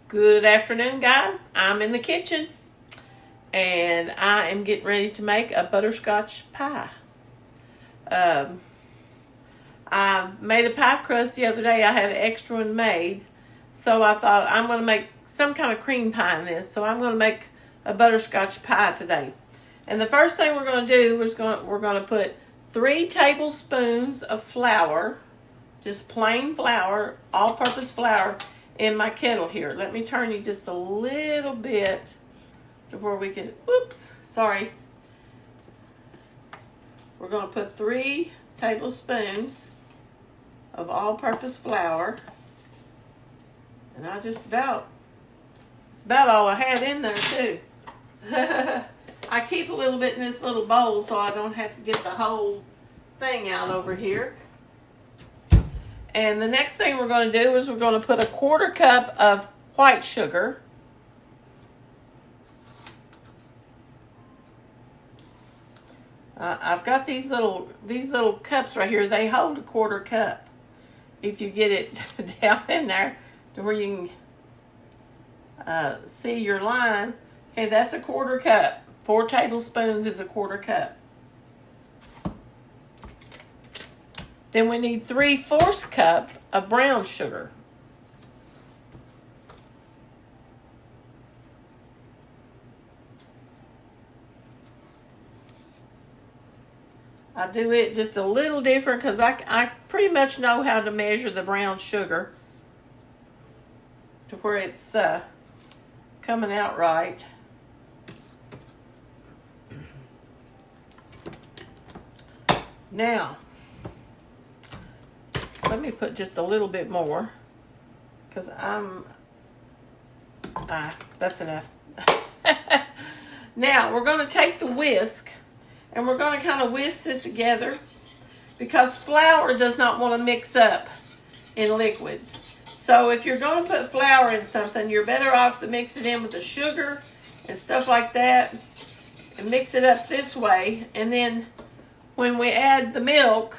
Good afternoon, guys. I'm in the kitchen and I am getting ready to make a butterscotch pie. I made a pie crust the other day. I had an extra one made, so I thought I'm going to make some kind of cream pie in this. So I'm going to make a butterscotch pie today. And the first thing we're going to do is we're going to put 3 tablespoons of flour, just plain flour, all-purpose flour, in my kettle here. Let me turn you just a little bit to where we can, oops, sorry. We're going to put 3 tablespoons of all-purpose flour. And it's about all I have in there too. I keep a little bit in this little bowl so I don't have to get the whole thing out over here. And the next thing we're going to do is we're going to put a 1/4 cup of white sugar. I've got these little cups right here. They hold a 1/4 cup. If you get it down in there to where you can see your line. Okay, that's a 1/4 cup. 4 tablespoons is a 1/4 cup. Then we need 3/4 cup of brown sugar. I do it just a little different because I pretty much know how to measure the brown sugar to where it's coming out right. Now, let me put just a little bit more because that's enough. Now, we're going to take the whisk and we're going to kind of whisk this together because flour does not want to mix up in liquids. So if you're going to put flour in something, you're better off to mix it in with the sugar and stuff like that and mix it up this way. And then when we add the milk,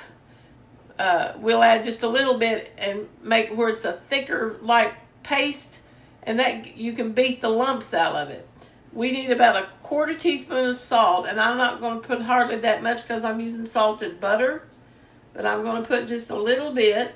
we'll add just a little bit and make where it's a thicker like paste, and that you can beat the lumps out of it. We need about 1/4 teaspoon of salt, and I'm not going to put hardly that much because I'm using salted butter, but I'm going to put just a little bit.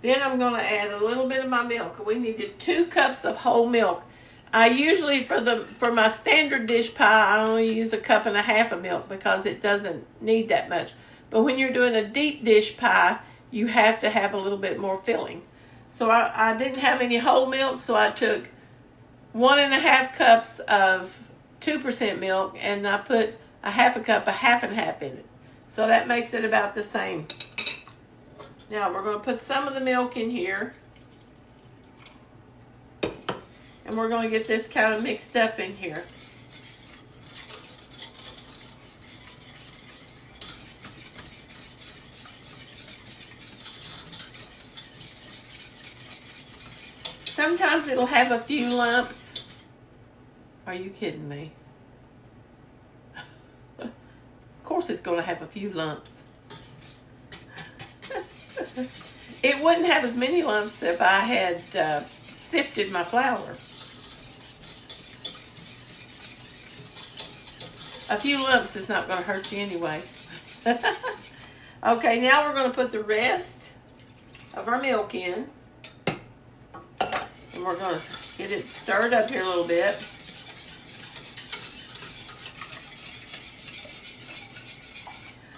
Then I'm going to add a little bit of my milk. We needed 2 cups of whole milk. I usually, for my standard dish pie, I only use 1.5 cups of milk because it doesn't need that much. But when you're doing a deep dish pie, you have to have a little bit more filling. So I didn't have any whole milk, so I took 1.5 cups of 2% milk, and I put 1/2 cup of 50/50 in it. So that makes it about the same. Now we're going to put some of the milk in here. And we're going to get this kind of mixed up in here. Sometimes it'll have a few lumps. Are you kidding me? Of course it's going to have a few lumps. It wouldn't have as many lumps if I had sifted my flour. A few lumps is not going to hurt you anyway. Okay, now we're going to put the rest of our milk in. And we're going to get it stirred up here a little bit.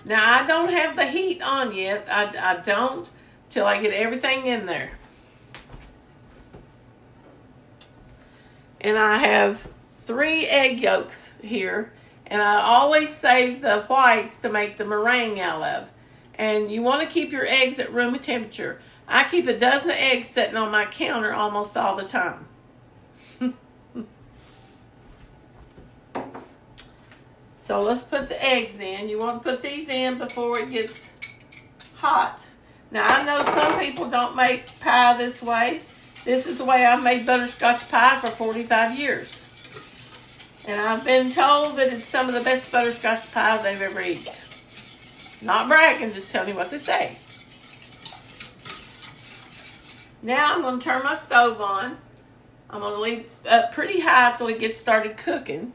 Now, I don't have the heat on yet. I don't till I get everything in there. And I have 3 egg yolks here. And I always save the whites to make the meringue out of. And you want to keep your eggs at room temperature. I keep a dozen of eggs sitting on my counter almost all the time. So let's put the eggs in. You want to put these in before it gets hot. Now I know some people don't make pie this way. This is the way I've made butterscotch pie for 45 years. And I've been told that it's some of the best butterscotch pie they've ever eaten. Not bragging, just telling you what they say. Now I'm going to turn my stove on. I'm going to leave up pretty high till it gets started cooking.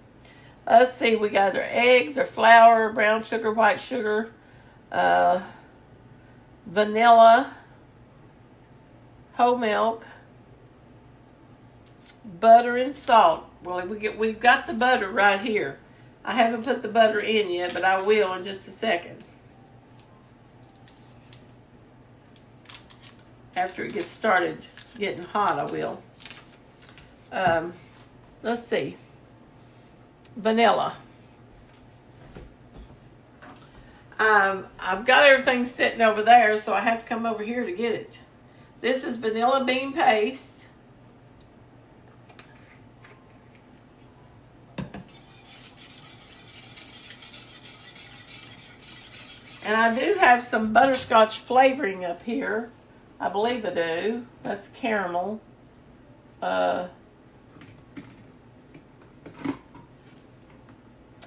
Let's see, we got our eggs, our flour, brown sugar, white sugar, vanilla, whole milk, butter, and salt. Well, we've got the butter right here. I haven't put the butter in yet, but I will in just a second. After it gets started getting hot, I will. Let's see. Vanilla. I've got everything sitting over there, so I have to come over here to get it. This is vanilla bean paste. And I do have some butterscotch flavoring up here. I believe I do. That's caramel. And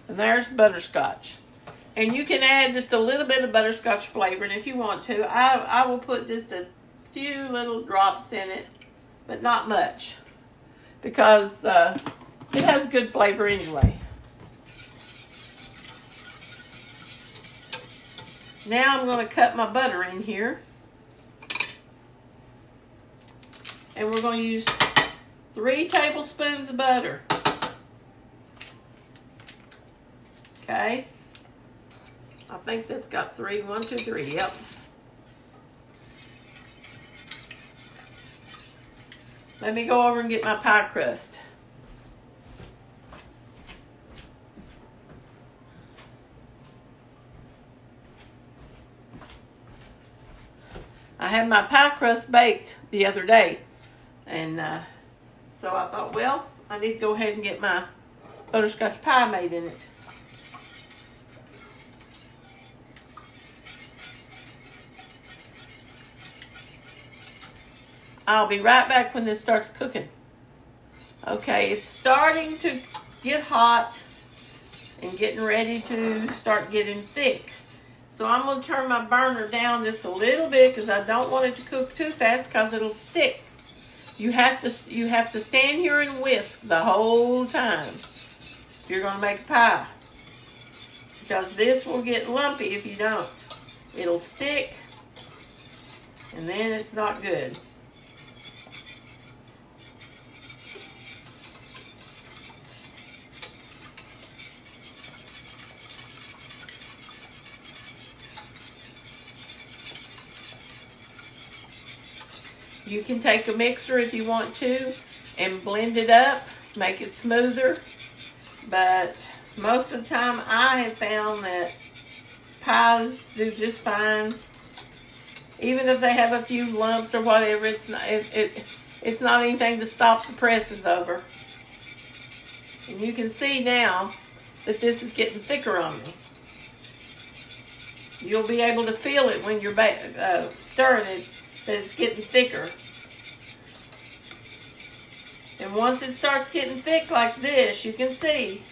there's butterscotch. And you can add just a little bit of butterscotch flavoring if you want to. I will put just a few little drops in it, but not much. Because it has good flavor anyway. Now I'm going to cut my butter in here. And we're going to use 3 tablespoons of butter. Okay. I think that's got 3. 1, 2, 3. Yep. Let me go over and get my pie crust. I had my pie crust baked the other day. And so I thought, well, I need to go ahead and get my butterscotch pie made in it. I'll be right back when this starts cooking. Okay, it's starting to get hot and getting ready to start getting thick. So I'm going to turn my burner down just a little bit because I don't want it to cook too fast because it'll stick. You have to stand here and whisk the whole time if you're going to make a pie. Because this will get lumpy if you don't. It'll stick and then it's not good. You can take a mixer if you want to and blend it up, make it smoother. But most of the time I have found that pies do just fine. Even if they have a few lumps or whatever, it's not anything to stop the presses over. And you can see now that this is getting thicker on me. You'll be able to feel it when you're stirring it, that it's getting thicker. And once it starts getting thick like this, you can see.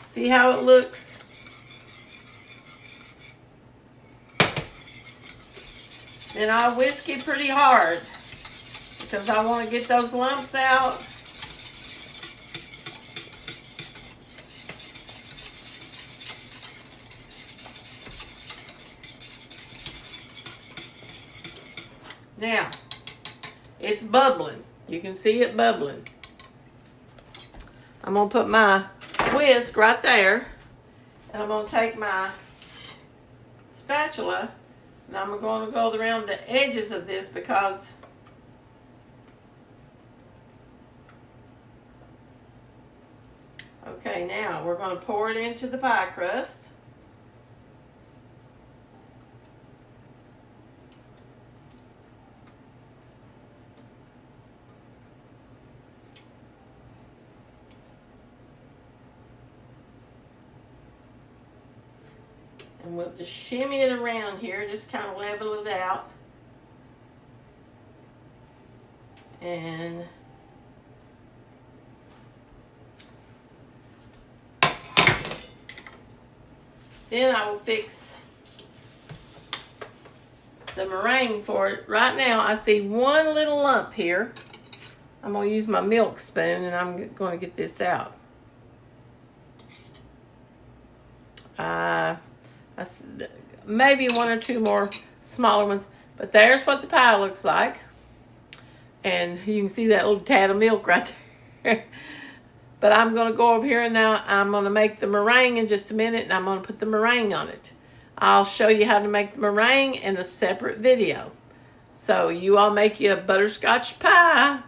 See how it looks? And I whisk it pretty hard because I want to get those lumps out. Now, it's bubbling. You can see it bubbling. I'm going to put my whisk right there. And I'm going to take my spatula. And I'm going to go around the edges of this because okay, now we're going to pour it into the pie crust. And we'll just shimmy it around here, just kind of level it out. And Then I will fix the meringue for it. Right now, I see one little lump here. I'm going to use my milk spoon, and I'm going to get this out. Maybe one or two more smaller ones. But there's what the pie looks like. And you can see that little tad of milk right there. But I'm going to go over here and now I'm going to make the meringue in just a minute, and I'm going to put the meringue on it. I'll show you how to make the meringue in a separate video. So you all make you a butterscotch pie.